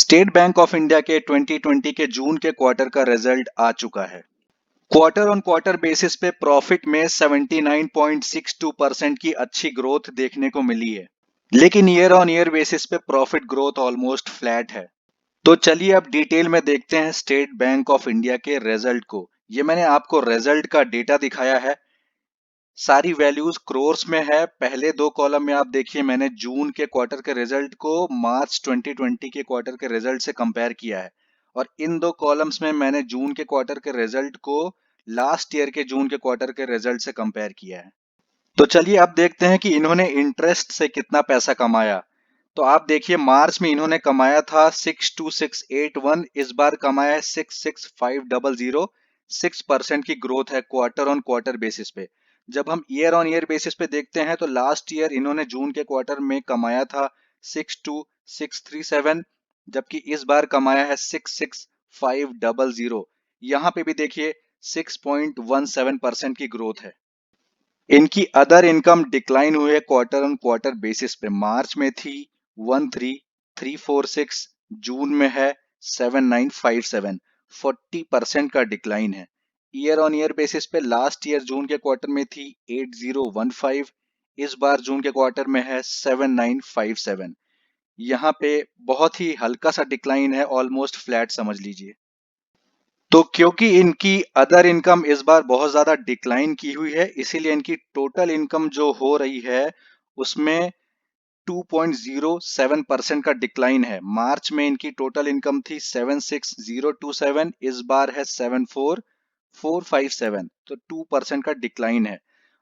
State bank of India के 2020 के जून के क्वार्टर का रिजल्ट आ चुका है। क्वार्टर ऑन क्वार्टर बेसिस पे प्रॉफिट में 79.62% की अच्छी ग्रोथ देखने को मिली है, लेकिन ईयर ऑन ईयर बेसिस पे प्रॉफिट ग्रोथ ऑलमोस्ट फ्लैट है। तो चलिए अब डिटेल में देखते हैं स्टेट बैंक ऑफ इंडिया के रिजल्ट को। ये मैंने आपको रिजल्ट का डेटा दिखाया है, सारी वैल्यूज क्रोर्स में है। पहले दो कॉलम में आप देखिए, मैंने जून के क्वार्टर के रिजल्ट को मार्च 2020 के क्वार्टर के रिजल्ट से कंपेयर किया है, और इन दो कॉलम्स में मैंने जून के क्वार्टर के रिजल्ट को लास्ट ईयर के जून के क्वार्टर के रिजल्ट से कंपेयर किया है। तो चलिए अब देखते हैं कि इन्होंने इंटरेस्ट से कितना पैसा कमाया। तो आप देखिए, मार्च में इन्होंने कमाया था 62681, इस बार कमाया है 66500। 6% की ग्रोथ है क्वार्टर ऑन क्वार्टर बेसिस पे। जब हम ईयर ऑन ईयर बेसिस पे देखते हैं तो लास्ट ईयर इन्होंने जून के क्वार्टर में कमाया था 62637, जबकि इस बार कमाया है 66500। यहाँ पे भी देखिए 6.17% की ग्रोथ है। इनकी अदर इनकम डिक्लाइन हुई है क्वार्टर ऑन क्वार्टर बेसिस पे। मार्च में थी 13346, जून में है 7957। 40% का डिक्लाइन है। ईयर ऑन ईयर बेसिस पे लास्ट ईयर जून के क्वार्टर में थी 8015, इस बार जून के क्वार्टर में है 7957। यहाँ पे बहुत ही हल्का सा डिक्लाइन है, ऑलमोस्ट फ्लैट समझ लीजिए। तो क्योंकि इनकी अदर इनकम इस बार बहुत ज्यादा डिक्लाइन की हुई है, इसीलिए इनकी टोटल इनकम जो हो रही है उसमें 2.07% का डिक्लाइन है। मार्च में इनकी टोटल इनकम थी 76027, इस बार है 74457, तो 2% का डिक्लाइन है।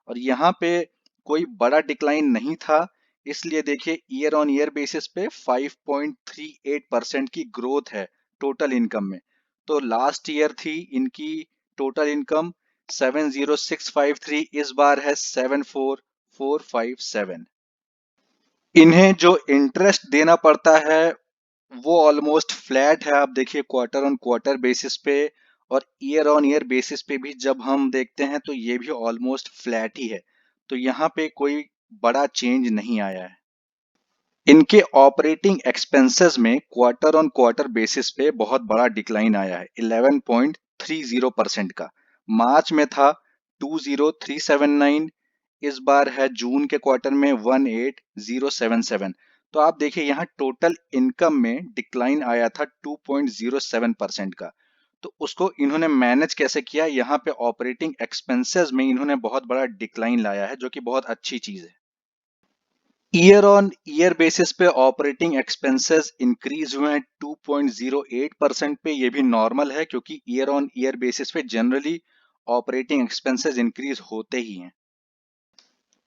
और यहाँ पे कोई बड़ा डिक्लाइन नहीं था, इसलिए देखिए ईयर ऑन ईयर बेसिस पे 5.38% की ग्रोथ है टोटल इनकम में। तो लास्ट ईयर थी इनकी टोटल इनकम 70653, इस बार है 74457। इन्हें जो इंटरेस्ट देना पड़ता है वो ऑलमोस्ट फ्लैट है। आप देखिए क्वार्टर ऑन क्वार्टर बेसिस पे और ईयर ऑन ईयर बेसिस पे भी जब हम देखते हैं तो ये भी ऑलमोस्ट फ्लैट ही है। तो यहाँ पे कोई बड़ा चेंज नहीं आया है। इनके ऑपरेटिंग एक्सपेंसेस में क्वार्टर ऑन क्वार्टर बेसिस पे बहुत बड़ा डिक्लाइन आया है, 11.30% का। मार्च में था 20379, इस बार है जून के क्वार्टर में 18077। तो आप देखिए यहाँ टोटल इनकम में डिक्लाइन आया था 2.07% का। तो उसको इन्होंने मैनेज कैसे किया, यहाँ पे ऑपरेटिंग एक्सपेंसेस में इन्होंने बहुत बड़ा डिक्लाइन लाया है, जो कि बहुत अच्छी चीज है। ईयर ऑन ईयर बेसिस पे ऑपरेटिंग एक्सपेंसेस इंक्रीज हुए हैं 2.08% पे। ये भी नॉर्मल है, क्योंकि ईयर ऑन ईयर बेसिस पे जनरली ऑपरेटिंग एक्सपेंसेस इंक्रीज होते ही हैं।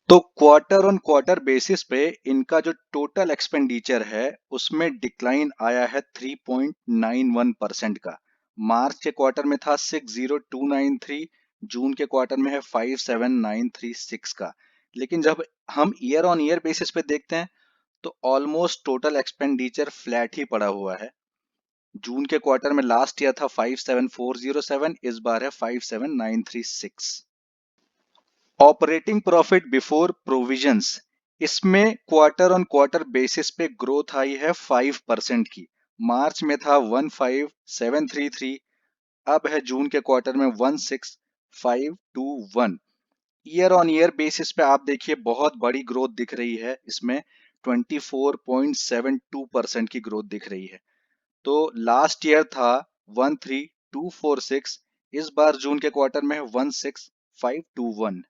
तो क्वार्टर ऑन क्वार्टर बेसिस पे इनका जो टोटल एक्सपेंडिचर है उसमें डिक्लाइन आया है 3.91% का। मार्च के क्वार्टर में था 60293, जून के क्वार्टर में है 57936 का। लेकिन जब हम ईयर ऑन ईयर बेसिस पे देखते हैं तो ऑलमोस्ट टोटल एक्सपेंडिचर फ्लैट ही पड़ा हुआ है। जून के क्वार्टर में लास्ट ईयर था 57407, इस बार है 57936। ऑपरेटिंग प्रॉफिट बिफोर प्रोविजंस, इसमें क्वार्टर ऑन क्वार्टर बेसिस पे ग्रोथ आई है 5% की। मार्च में था 15733, अब है जून के क्वार्टर में 16521। ईयर ऑन ईयर बेसिस पे आप देखिए बहुत बड़ी ग्रोथ दिख रही है, इसमें 24.72% की ग्रोथ दिख रही है। तो लास्ट ईयर था 13246, इस बार जून के क्वार्टर में है 16521।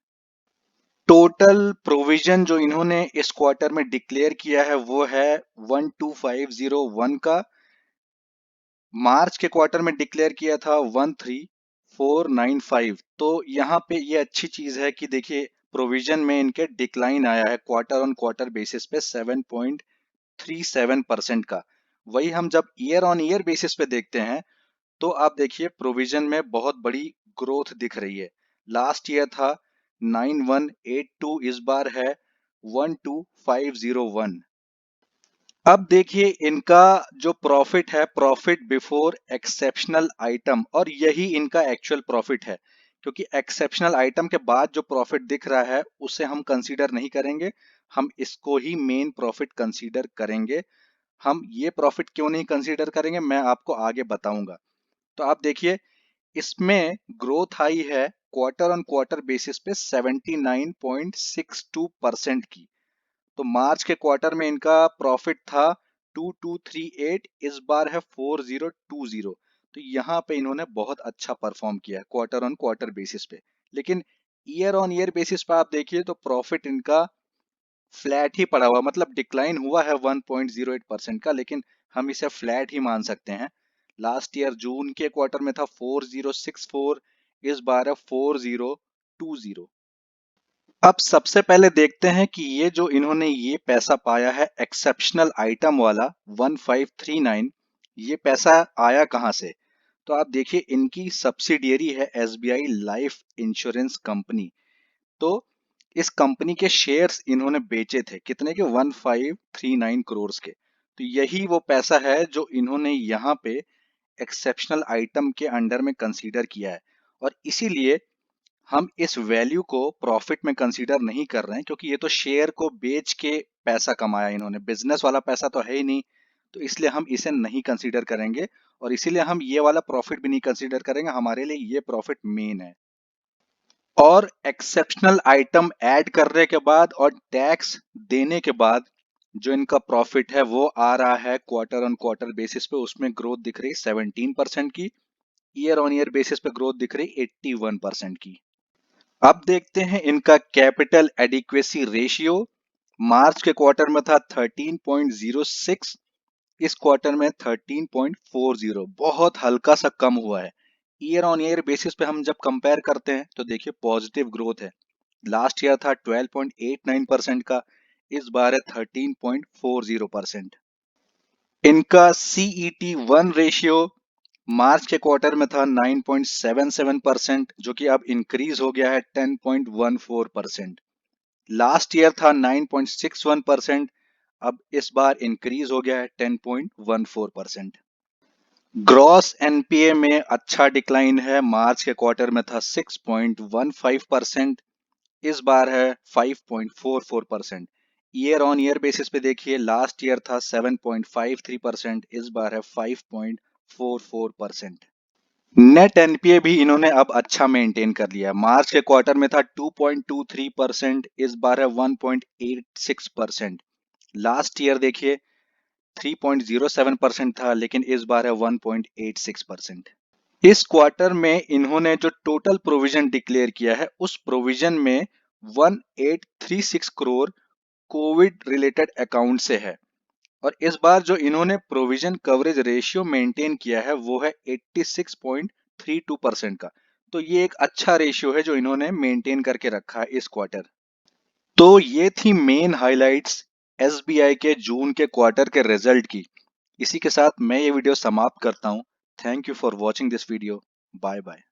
टोटल प्रोविजन जो इन्होंने इस क्वार्टर में डिक्लेयर किया है वो है 12501 का। मार्च के क्वार्टर में डिक्लेयर किया था 13495। तो यहाँ पे ये अच्छी चीज है कि देखिए प्रोविजन में इनके डिक्लाइन आया है क्वार्टर ऑन क्वार्टर बेसिस पे 7.37% का। वही हम जब ईयर ऑन ईयर बेसिस पे देखते हैं तो आप देखिए प्रोविजन में बहुत बड़ी ग्रोथ दिख रही है। लास्ट ईयर था 9182, इस बार है 12501। अब देखिए इनका जो प्रॉफिट है, प्रॉफिट बिफोर एक्सेप्शनल आइटम, और यही इनका एक्चुअल प्रॉफिट है, क्योंकि एक्सेप्शनल आइटम के बाद जो प्रॉफिट दिख रहा है उसे हम कंसीडर नहीं करेंगे, हम इसको ही मेन प्रॉफिट कंसीडर करेंगे। हम ये प्रॉफिट क्यों नहीं कंसीडर करेंगे, मैं आपको आगे बताऊंगा। तो आप देखिए, इसमें ग्रोथ आई है क्वार्टर ऑन क्वार्टर बेसिस पे 79.62% की। तो मार्च के क्वार्टर में इनका प्रॉफिट था 2238, इस बार है 4020। तो यहाँ पे इन्होंने बहुत अच्छा परफॉर्म किया है क्वार्टर ऑन क्वार्टर बेसिस पे। लेकिन ईयर ऑन ईयर बेसिस पे आप देखिए तो प्रॉफिट इनका फ्लैट ही पड़ा हुआ, मतलब डिक्लाइन हुआ है 1.08% का, लेकिन हम इसे फ्लैट ही मान सकते हैं। लास्ट ईयर जून के क्वार्टर में था 4064, इस बार है 4020। अब सबसे पहले देखते हैं कि ये जो इन्होंने ये पैसा पाया है एक्सेप्शनल आइटम वाला 1539, ये पैसा आया कहाँ से। तो आप देखिए, इनकी सब्सिडियरी है एसबीआई लाइफ इंश्योरेंस कंपनी। तो इस कंपनी के शेयर्स इन्होंने बेचे थे कितने के, 1539 करोड़ के। तो यही वो पैसा है जो इन्होंने यहाँ पे एक्सेप्शनल आइटम के अंडर में कंसीडर किया है। और इसीलिए हम इस वैल्यू को प्रॉफिट में कंसीडर नहीं कर रहे हैं, क्योंकि ये तो शेयर को बेच के पैसा कमाया इन्होंने, बिजनेस वाला पैसा तो है ही नहीं। तो इसलिए हम इसे नहीं कंसीडर करेंगे, और इसीलिए हम ये वाला प्रॉफिट भी नहीं कंसीडर करेंगे। हमारे लिए ये प्रॉफिट मेन है। और एक्सेप्शनल आइटम ऐड करने के बाद और टैक्स देने के बाद जो इनका प्रॉफिट है वो आ रहा है क्वार्टर ऑन क्वार्टर बेसिस पे, उसमें ग्रोथ दिख रही 17% की। ईयर ऑन ईयर बेसिस पे ग्रोथ दिख रही 81% की। अब देखते हैं इनका कैपिटल एडिक्वेसी रेशियो। मार्च के क्वार्टर में था 13.06, इस क्वार्टर में 13.40, बहुत हल्का सा कम हुआ है। ईयर ऑन ईयर बेसिस पे हम जब कंपेयर करते हैं तो देखिए पॉजिटिव ग्रोथ है। लास्ट ईयर था 12.89% का, इस बार है 13.40%। इनका सीईटी 1 रेशियो मार्च के क्वार्टर में था 9.77%, जो कि अब इंक्रीज हो गया है 10.14%। लास्ट ईयर था 9.61%, अब इस बार इंक्रीज हो गया है 10.14%। ग्रॉस एनपीए में अच्छा डिक्लाइन है, मार्च के क्वार्टर में था 6.15%, इस बार है 5.44%। ईयर ऑन ईयर बेसिस पे देखिए, लास्ट ईयर था 7.53%, इस बार है 5.44%। नेट एनपीए भी इन्होंने अब अच्छा मेंटेन कर लिया है। मार्च के क्वार्टर में था 2.23%, इस बार है 1.86%। लास्ट ईयर देखिए 3.07% था, लेकिन इस बार है 1.86%। इस क्वार्टर में इन्होंने जो टोटल प्रोविजन डिक्लेयर किया है, उस प्रोविजन में 1836 करोड़ कोविड रिलेटेड अकाउंट से है। और इस बार जो इन्होंने प्रोविजन कवरेज रेशियो मेंटेन किया है वो है 86.32% का। तो ये एक अच्छा रेशियो है जो इन्होंने मेंटेन करके रखा है इस क्वार्टर। तो ये थी मेन हाइलाइट्स एसबीआई के जून के क्वार्टर के रिजल्ट की। इसी के साथ मैं ये वीडियो समाप्त करता हूँ। Thank you for watching this video. Bye bye.